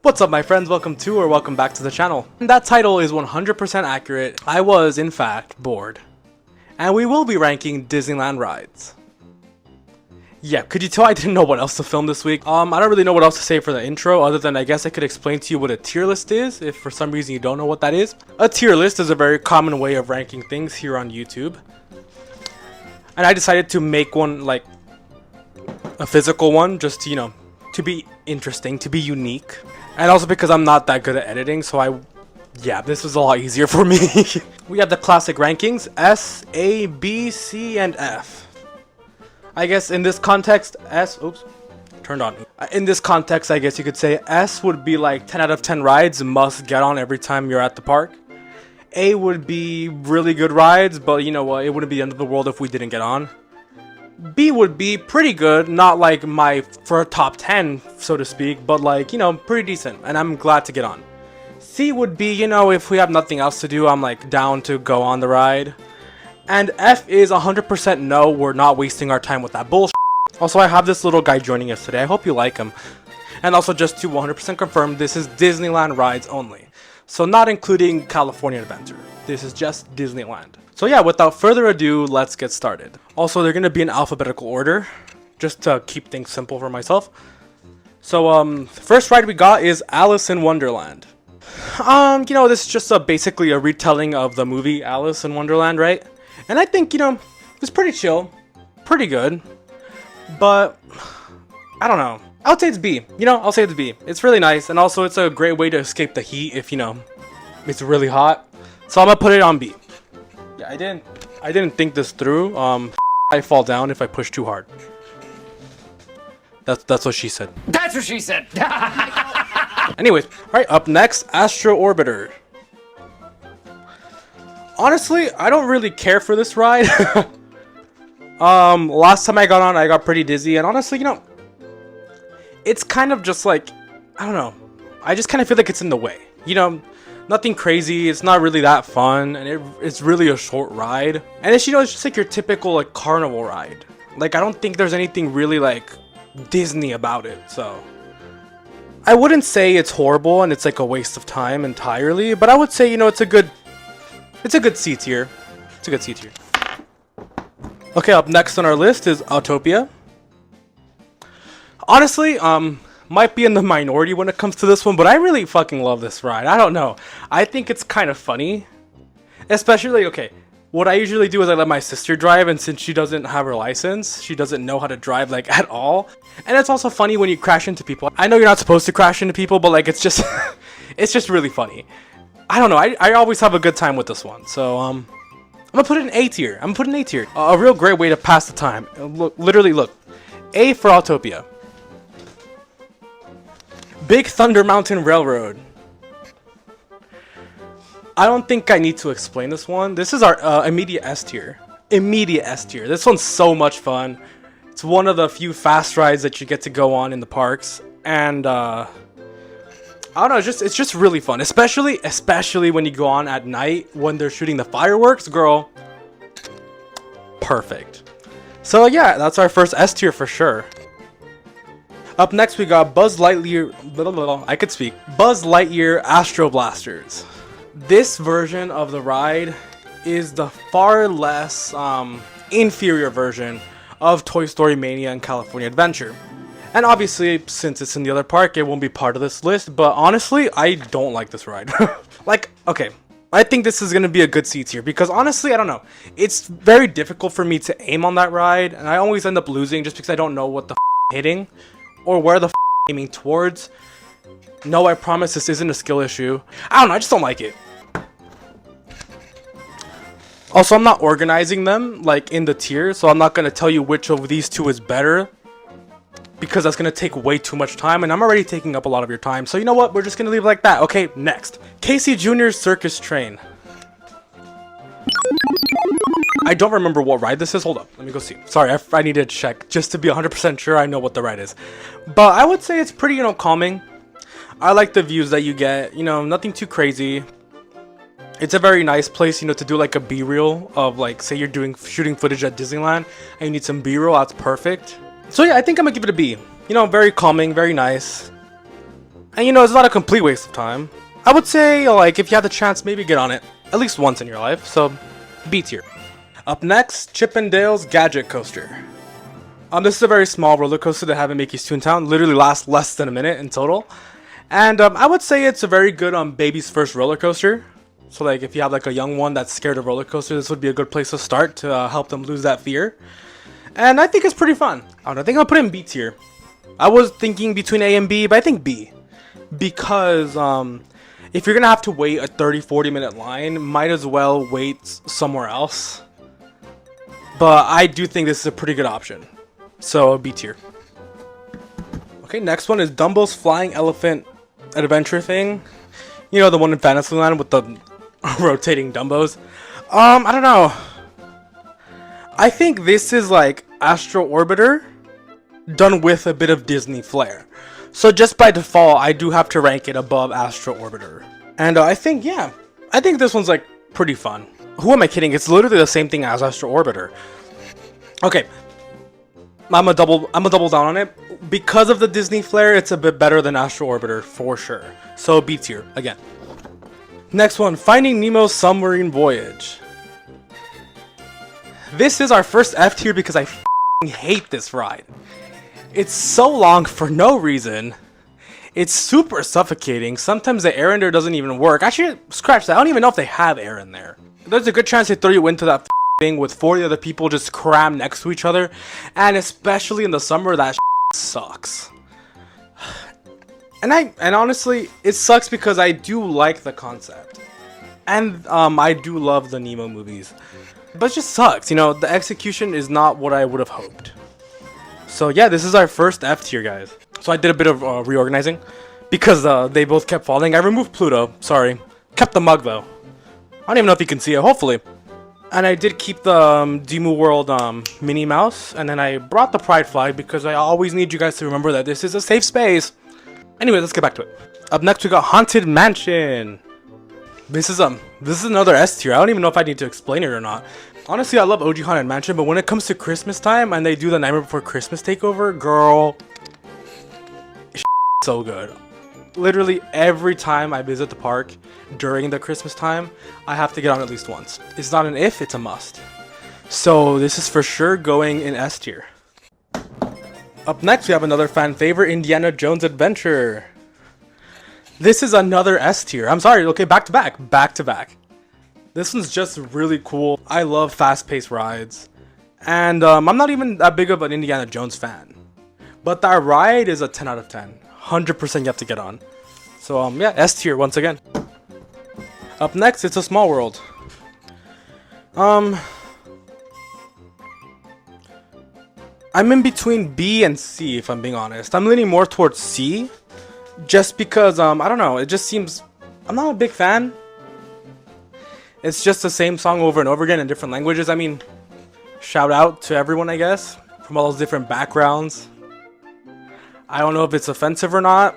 What's up my friends, welcome to or welcome back to the channel. That title is 100% accurate. I was in fact bored. And we will be ranking Disneyland rides. Yeah, could you tell I didn't know what else to film this week? I don't really know what else to say for the intro other than I guess I could explain to you what a tier list is if for some reason you don't know what that is. A tier list is a very common way of ranking things here on YouTube. And I decided to make one like a physical one just to, to be interesting, to be unique. And also because I'm not that good at editing, so this was a lot easier for me. We have the classic rankings, S, A, B, C, and F. I guess in this context, in this context, I guess you could say S would be like 10 out of 10 rides, must get on every time you're at the park. A would be really good rides, but you know what, it wouldn't be the end of the world if we didn't get on. B would be pretty good, not like for a top 10, so to speak, but like, pretty decent, and I'm glad to get on. C would be, if we have nothing else to do, I'm like down to go on the ride. And F is 100% no, we're not wasting our time with that bullshit. Also, I have this little guy joining us today, I hope you like him. And also just to 100% confirm, this is Disneyland rides only. So not including California Adventure, this is just Disneyland. So yeah, without further ado, let's get started. Also, they're going to be in alphabetical order, just to keep things simple for myself. So, the first ride we got is Alice in Wonderland. This is just basically a retelling of the movie Alice in Wonderland, right? And I think, it was pretty chill, pretty good, but I don't know. I would say it's B, I'll say it's B. It's really nice, and also it's a great way to escape the heat if, it's really hot. So I'm going to put it on B. Yeah, I didn't think this through. I fall down if I push too hard. That's what she said. That's what she said. Anyways, alright, up next, Astro Orbiter. Honestly, I don't really care for this ride. Last time I got on, I got pretty dizzy, and honestly, it's kind of just like, I don't know. I just kind of feel like it's in the way, Nothing crazy, it's not really that fun, and it's really a short ride. And it's, it's just like your typical like carnival ride. Like, I don't think there's anything really like Disney about it, so. I wouldn't say it's horrible and it's like a waste of time entirely, but I would say, it's a good C tier. It's a good C tier. Okay, up next on our list is Autopia. Honestly, might be in the minority when it comes to this one, but I really fucking love this ride. I don't know. I think it's kind of funny. Especially, okay, what I usually do is I let my sister drive, and since she doesn't have her license, she doesn't know how to drive, like, at all. And it's also funny when you crash into people. I know you're not supposed to crash into people, but, like, it's just, it's just really funny. I don't know. I always have a good time with this one. So, I'm gonna put it in A tier. I'm gonna put it in A tier. A real great way to pass the time. Look, literally, look. A for Autopia. Big Thunder Mountain Railroad. I don't think I need to explain this one. This is our immediate S tier. Immediate S tier. This one's so much fun. It's one of the few fast rides that you get to go on in the parks. And, I don't know, it's just really fun. Especially when you go on at night when they're shooting the fireworks. Girl, perfect. So yeah, that's our first S tier for sure. Up next, we got Buzz Lightyear. I could speak. Buzz Lightyear Astro Blasters. This version of the ride is the far less inferior version of Toy Story Mania and California Adventure. And obviously, since it's in the other park, it won't be part of this list. But honestly, I don't like this ride. Like, okay, I think this is gonna be a good C tier because honestly, I don't know. It's very difficult for me to aim on that ride, and I always end up losing just because I don't know what the hitting. Or where the aiming towards. No, I promise this isn't a skill issue. I don't know, I just don't like it. Also, I'm not organizing them like in the tiers, so I'm not going to tell you which of these two is better. Because that's going to take way too much time, and I'm already taking up a lot of your time. So you know what, we're just going to leave it like that. Okay, next. Casey Jr.'s Circus Train. I don't remember what ride this is. Hold up. Let me go see. Sorry, I need to check just to be 100% sure I know what the ride is. But I would say it's pretty, calming. I like the views that you get. Nothing too crazy. It's a very nice place, to do like a B-reel of like, say you're shooting footage at Disneyland and you need some B-reel. That's perfect. So yeah, I think I'm going to give it a B. Very calming, very nice. And you know, it's not a complete waste of time. I would say, like, if you have the chance, maybe get on it at least once in your life, so B tier. Up next, Chip and Dale's Gadget Coaster. This is a very small roller coaster that have in Mickey's Toontown, literally lasts less than a minute in total. And I would say it's a very good baby's first roller coaster. So like if you have like a young one that's scared of roller coasters, this would be a good place to start to help them lose that fear. And I think it's pretty fun. I don't know, I think I'll put it in B tier. I was thinking between A and B, but I think B. Because if you're gonna have to wait a 30-40 minute line, might as well wait somewhere else. But I do think this is a pretty good option. So B tier. Okay, next one is Dumbo's Flying Elephant Adventure thing. You know, the one in Fantasyland with the rotating Dumbos. I don't know. I think this is like Astro Orbiter done with a bit of Disney flair. So just by default, I do have to rank it above Astro Orbiter. And I think this one's like pretty fun. Who am I kidding? It's literally the same thing as Astro Orbiter. Okay. I'm a double down on it. Because of the Disney flair, it's a bit better than Astro Orbiter for sure. So B tier again. Next one, Finding Nemo's Submarine Voyage. This is our first F tier because I f***ing hate this ride. It's so long for no reason. It's super suffocating. Sometimes the air in there doesn't even work. Actually, scratch that. I don't even know if they have air in there. There's a good chance they throw you into that thing with 40 other people just crammed next to each other. And especially in the summer, that sucks. And honestly, it sucks because I do like the concept. And I do love the Nemo movies. But it just sucks, you know, the execution is not what I would have hoped. So yeah, this is our first F tier, guys. So I did a bit of reorganizing because they both kept falling. I removed Pluto, sorry. Kept the mug though. I don't even know if you can see it, hopefully. And I did keep the Demu World Minnie Mouse. And then I brought the Pride flag because I always need you guys to remember that this is a safe space. Anyway, let's get back to it. Up next we got Haunted Mansion. This is another S tier. I don't even know if I need to explain it or not. Honestly, I love OG Haunted Mansion, but when it comes to Christmas time and they do the Nightmare Before Christmas takeover, girl, it's so good. Literally every time I visit the park during the Christmas time, I have to get on at least once. It's not an if, it's a must. So this is for sure going in S tier. Up next, we have another fan favorite, Indiana Jones Adventure. This is another S tier. I'm sorry, okay, back to back. This one's just really cool. I love fast-paced rides. And I'm not even that big of an Indiana Jones fan. But that ride is a 10 out of 10. 100% you have to get on. So yeah, S tier once again. Up next, It's a Small World. I'm in between B and C, if I'm being honest. I'm leaning more towards C, just because, I don't know, it just seems, I'm not a big fan. It's just the same song over and over again in different languages. I mean, shout out to everyone, I guess, from all those different backgrounds. I don't know if it's offensive or not.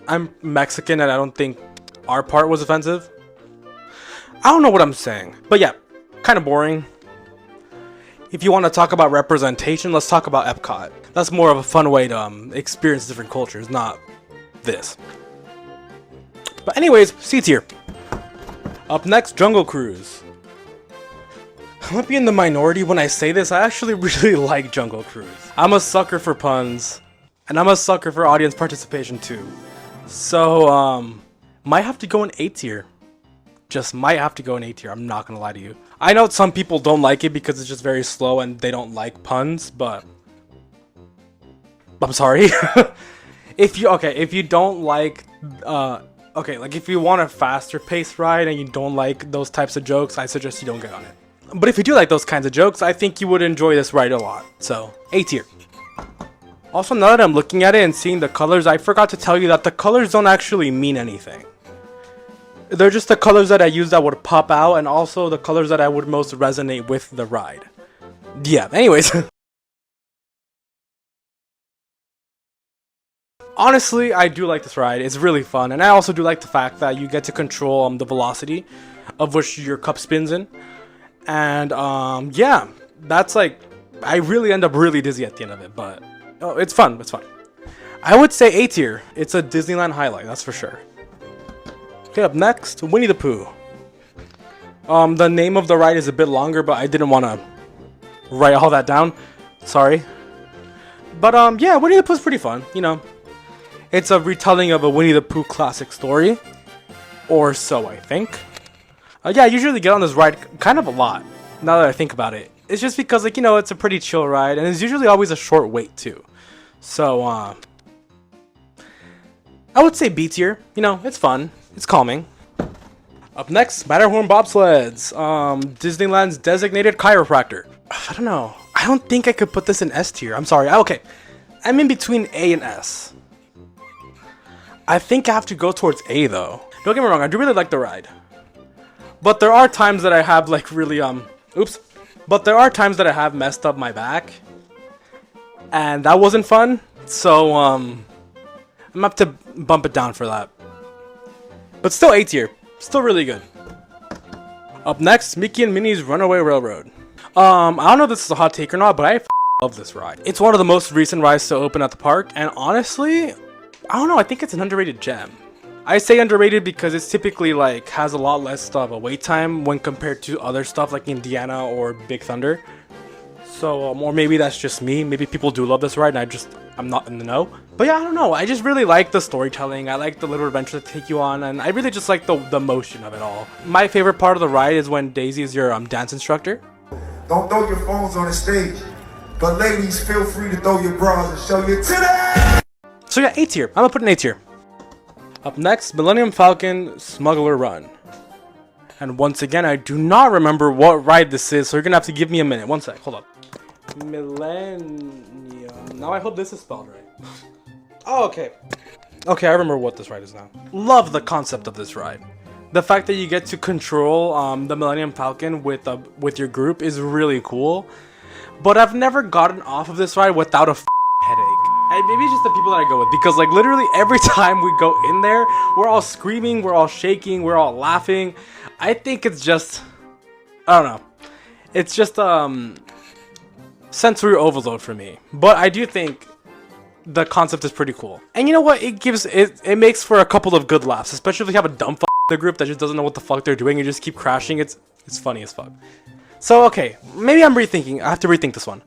I'm Mexican and I don't think our part was offensive. I don't know what I'm saying, but yeah, kind of boring. If you want to talk about representation, let's talk about Epcot. That's more of a fun way to experience different cultures, not this. But anyways, C tier. Up next, Jungle Cruise. I might be in the minority when I say this. I actually really like Jungle Cruise. I'm a sucker for puns, and I'm a sucker for audience participation too. So, might have to go in A tier. Just might have to go in A tier, I'm not gonna lie to you. I know some people don't like it because it's just very slow and they don't like puns, but I'm sorry. if you don't like like if you want a faster paced ride and you don't like those types of jokes, I suggest you don't get on it. But if you do like those kinds of jokes, I think you would enjoy this ride a lot. So A tier. Also, now that I'm looking at it and seeing the colors, I forgot to tell you that the colors don't actually mean anything. They're just the colors that I use that would pop out, and also the colors that I would most resonate with the ride. Yeah, anyways. Honestly, I do like this ride. It's really fun, and I also do like the fact that you get to control the velocity of which your cup spins in. And yeah, that's like, I really end up really dizzy at the end of it, but it's fun. I would say A tier. It's a Disneyland highlight, that's for sure. Okay, up next, Winnie the Pooh. The name of the ride is a bit longer, but I didn't want to write all that down. Sorry. But yeah, Winnie the Pooh's pretty fun, you know. It's a retelling of a Winnie the Pooh classic story. Or so, I think. Yeah, I usually get on this ride kind of a lot, now that I think about it. It's just because, like, you know, it's a pretty chill ride, and it's usually always a short wait, too. So, I would say B tier. You know, it's fun. It's calming. Up next, Matterhorn bobsleds. Disneyland's designated chiropractor. I don't know. I don't think I could put this in S tier. I'm sorry. Okay. I'm in between A and S. I think I have to go towards A, though. Don't get me wrong. I do really like the ride. But there are times that I have, like, really, oops. But there are times that I have messed up my back. And that wasn't fun. So, I'm gonna have to bump it down for that. But still A tier. Still really good. Up next, Mickey and Minnie's Runaway Railroad. I don't know if this is a hot take or not, but I love this ride. It's one of the most recent rides to open at the park. And honestly, I don't know. I think it's an underrated gem. I say underrated because it's typically like has a lot less of a wait time when compared to other stuff like Indiana or Big Thunder. So, or maybe that's just me. Maybe people do love this ride and I'm not in the know. But yeah, I don't know. I just really like the storytelling. I like the little adventure they take you on, and I really just like the motion of it all. My favorite part of the ride is when Daisy is your dance instructor. Don't throw your phones on the stage, but ladies, feel free to throw your bras and show your titties. So yeah, A tier. I'm gonna put an A tier. Up next, Millennium Falcon Smuggler Run. And once again, I do not remember what ride this is, so you're gonna have to give me a minute. One sec, hold up. Millennium. Now I hope this is spelled right. Oh, okay. Okay, I remember what this ride is now. Love the concept of this ride. The fact that you get to control the Millennium Falcon with your group is really cool. But I've never gotten off of this ride without a headache. And maybe it's just the people that I go with, because like literally every time we go in there, we're all screaming, we're all shaking, we're all laughing. I think it's just, I don't know. It's just sensory overload for me. But I do think the concept is pretty cool. And you know what? It makes for a couple of good laughs, especially if you have a dumb in the group that just doesn't know what the fuck they're doing and just keep crashing. It's funny as fuck. So okay, maybe I'm rethinking. I have to rethink this one.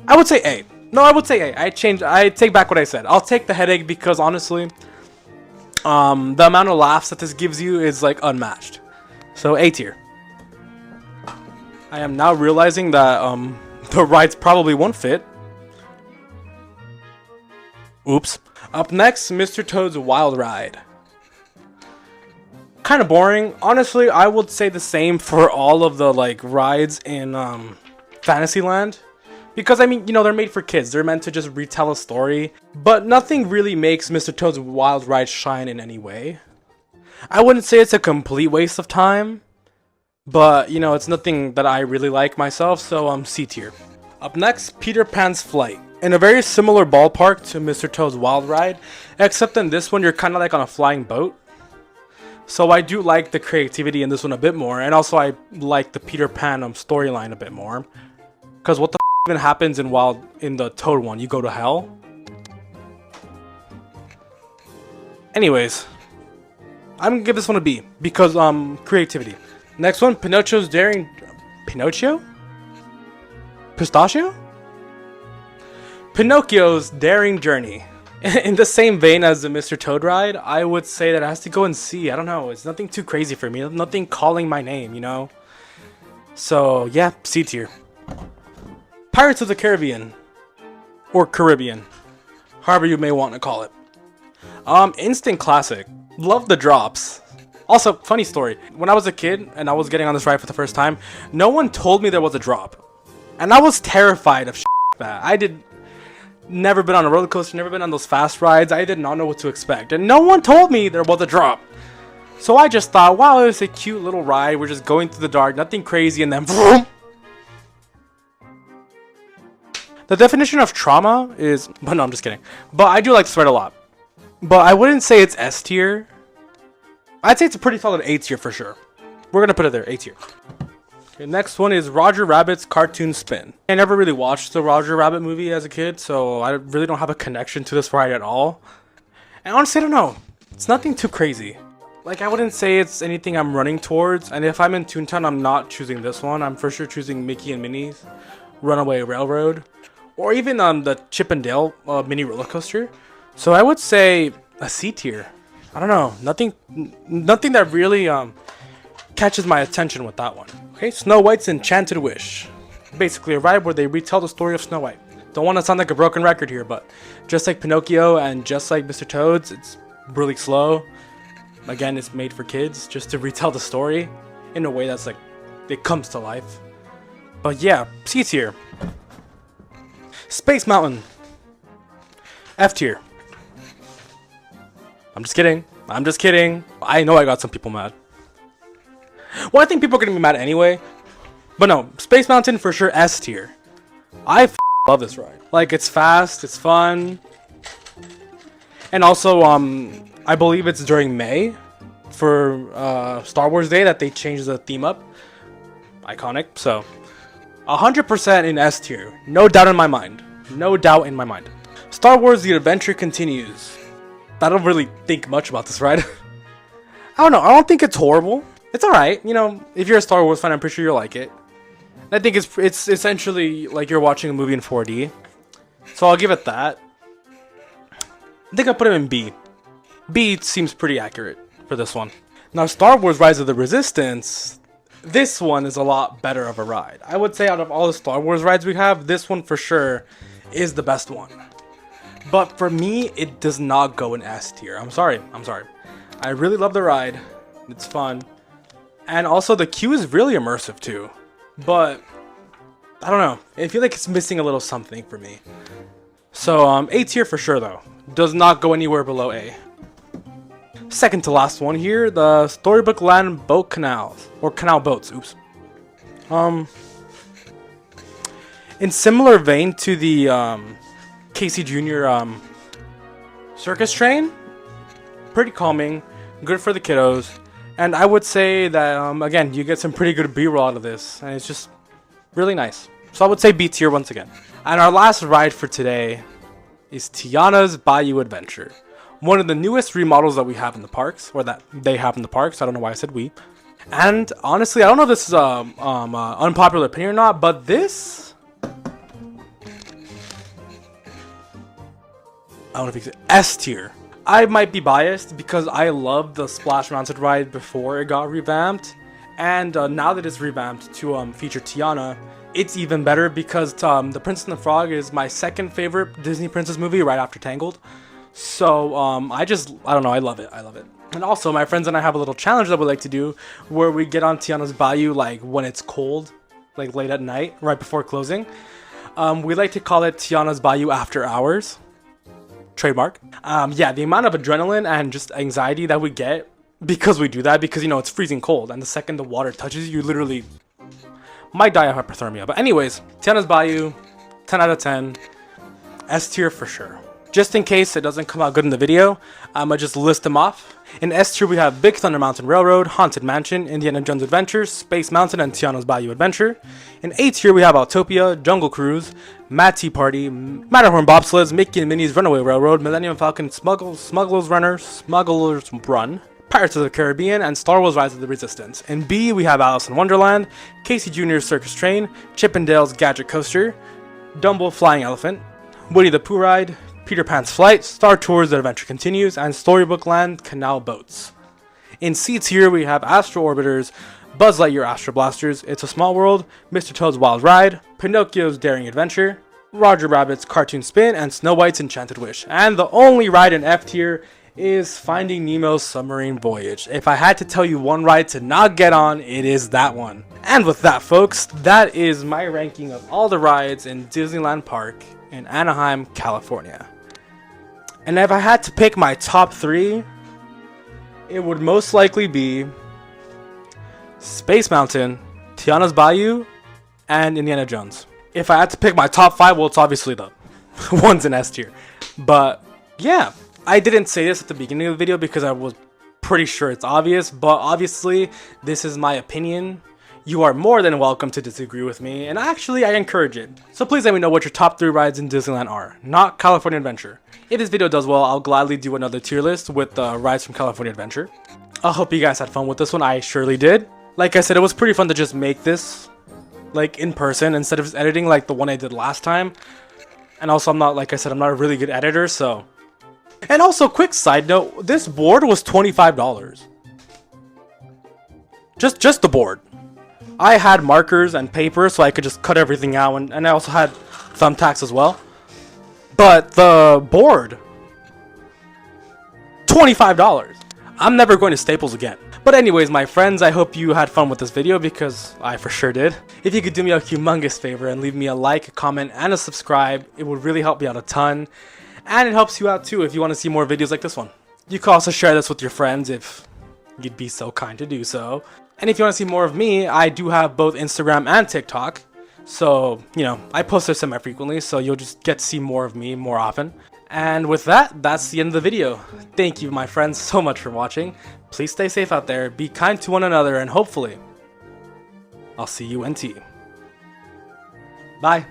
I would say A. No, I would say A. I take back what I said. I'll take the headache because honestly, the amount of laughs that this gives you is like unmatched. So A tier. I am now realizing that the rides probably won't fit. Oops. Up next, Mr. Toad's Wild Ride. Kind of boring. Honestly, I would say the same for all of the like rides in Fantasyland. Because I mean, you know, they're made for kids. They're meant to just retell a story. But nothing really makes Mr. Toad's Wild Ride shine in any way. I wouldn't say it's a complete waste of time. But, you know, it's nothing that I really like myself. So, C tier. Up next, Peter Pan's Flight. In a very similar ballpark to Mr. Toad's Wild Ride. Except in this one, you're kind of like on a flying boat. So I do like the creativity in this one a bit more. And also I like the Peter Pan storyline a bit more. Because what the even happens in the Toad one? You go to hell? Anyways. I'm going to give this one a B. Because creativity. Next one, Pinocchio's Daring... Pinocchio? Pistachio? Pinocchio's Daring Journey. In the same vein as the Mr. Toad ride, I would say that it has to go in C. I don't know. It's nothing too crazy for me. Nothing calling my name, you know? So, yeah, C tier. Pirates of the Caribbean. Or Caribbean. However you may want to call it. Instant classic. Love the drops. Also, funny story. When I was a kid and I was getting on this ride for the first time, no one told me there was a drop. And I was terrified of shit like that. I did... Never been on a roller coaster, never been on those fast rides. I did not know what to expect. And no one told me there was a drop. So I just thought, wow, it was a cute little ride. We're just going through the dark, nothing crazy, and then vroom. The definition of trauma is... But no, I'm just kidding. But I do like this ride a lot. But I wouldn't say it's S tier. I'd say it's a pretty solid A tier for sure. We're going to put it there, A tier. Okay, next one is Roger Rabbit's Cartoon Spin. I never really watched the Roger Rabbit movie as a kid, so I really don't have a connection to this ride at all. And honestly, I don't know. It's nothing too crazy. Like, I wouldn't say it's anything I'm running towards, and if I'm in Toontown, I'm not choosing this one. I'm for sure choosing Mickey and Minnie's Runaway Railroad, or even the Chip and Dale mini roller coaster. So I would say a C tier. I don't know, nothing that really catches my attention with that one. Okay, Snow White's Enchanted Wish. Basically a ride where they retell the story of Snow White. Don't want to sound like a broken record here, but just like Pinocchio and just like Mr. Toad's, it's really slow. Again, it's made for kids, just to retell the story in a way that's like, it comes to life. But yeah, C tier. Space Mountain. F tier. I'm just kidding. I'm just kidding. I know I got some people mad. Well, I think people are gonna be mad anyway. But no, Space Mountain for sure S tier. I love this ride. Like, it's fast, it's fun. And also, I believe it's during May for Star Wars Day that they changed the theme up. Iconic. So 100% in S tier. No doubt in my mind. No doubt in my mind. Star Wars The Adventure Continues. I don't really think much about this ride. I don't know. I don't think it's horrible. It's alright. You know, if you're a Star Wars fan, I'm pretty sure you'll like it. I think it's essentially like you're watching a movie in 4D. So I'll give it that. I think I'll put it in B. B seems pretty accurate for this one. Now, Star Wars Rise of the Resistance. This one is a lot better of a ride. I would say out of all the Star Wars rides we have, this one for sure is the best one. But for me, it does not go in S tier. I'm sorry. I really love the ride. It's fun. And also the queue is really immersive too. But I don't know. I feel like it's missing a little something for me. So A tier for sure though. Does not go anywhere below A. Second to last one here, the Storybook Land Boat Canals. Or Canal Boats, oops. In similar vein to the Casey Jr. Circus Train. Pretty calming. Good for the kiddos. And I would say that, again, you get some pretty good B-roll out of this. And it's just really nice. So I would say B tier once again. And our last ride for today is Tiana's Bayou Adventure. One of the newest remodels that we have in the parks. Or that they have in the parks. I don't know why I said we. And honestly, I don't know if this is an unpopular opinion or not. But this... I don't know if you can say S tier. I might be biased because I loved the Splash Mountain ride before it got revamped, and now that it's revamped to feature Tiana, it's even better because The Princess and the Frog is my second favorite Disney princess movie right after Tangled. So I don't know, I love it. And also my friends and I have a little challenge that we like to do where we get on Tiana's Bayou like when it's cold, like late at night, right before closing. We like to call it Tiana's Bayou After Hours. Trademark. Yeah, the amount of adrenaline and just anxiety that we get because we do that, because you know it's freezing cold and the second the water touches you, literally might die of hypothermia. But anyways, Tiana's Bayou, 10 out of 10. S tier for sure. Just in case it doesn't come out good in the video, I'm gonna just list them off. In S tier we have Big Thunder Mountain Railroad, Haunted Mansion, Indiana Jones Adventures, Space Mountain, and Tiana's Bayou Adventure. In A tier we have Autopia, Jungle Cruise, Mad Tea Party, Matterhorn Bobsleds, Mickey and Minnie's Runaway Railroad, Millennium Falcon Smuggler's Run, Pirates of the Caribbean, and Star Wars Rise of the Resistance. In B we have Alice in Wonderland, Casey Jr.'s Circus Train, Chip and Dale's Gadget Coaster, Dumbo Flying Elephant, Woody the Pooh Ride, Peter Pan's Flight, Star Tours The Adventure Continues, and Storybook Land Canal Boats. In C tier we have Astro Orbiters, Buzz Lightyear Astro Blasters, It's a Small World, Mr. Toad's Wild Ride, Pinocchio's Daring Adventure, Roger Rabbit's Cartoon Spin, and Snow White's Enchanted Wish. And the only ride in F tier is Finding Nemo's Submarine Voyage. If I had to tell you one ride to not get on, it is that one. And with that, folks, that is my ranking of all the rides in Disneyland Park in Anaheim, California. And if I had to pick my top 3, it would most likely be Space Mountain, Tiana's Bayou, and Indiana Jones. If I had to pick my top 5, well, it's obviously the ones in S tier. But yeah, I didn't say this at the beginning of the video because I was pretty sure it's obvious, but obviously this is my opinion. You are more than welcome to disagree with me, and actually I encourage it. So please let me know what your top 3 rides in Disneyland are, not California Adventure. If this video does well, I'll gladly do another tier list with the rides from California Adventure. I hope you guys had fun with this one. I surely did. Like I said, it was pretty fun to just make this like in person instead of just editing like the one I did last time. And also I'm not, like I said, I'm not a really good editor, so. And also, quick side note, this board was $25. Just the board. I had markers and paper so I could just cut everything out, and I also had thumbtacks as well. But the board, $25. I'm never going to Staples again. But anyways, my friends, I hope you had fun with this video because I for sure did. If you could do me a humongous favor and leave me a like, a comment, and a subscribe, it would really help me out a ton. And it helps you out too if you want to see more videos like this one. You can also share this with your friends if you'd be so kind to do so. And if you want to see more of me, I do have both Instagram and TikTok. So, you know, I post there semi-frequently, so you'll just get to see more of me more often. And with that, that's the end of the video. Thank you, my friends, so much for watching. Please stay safe out there, be kind to one another, and hopefully, I'll see you NT. Bye.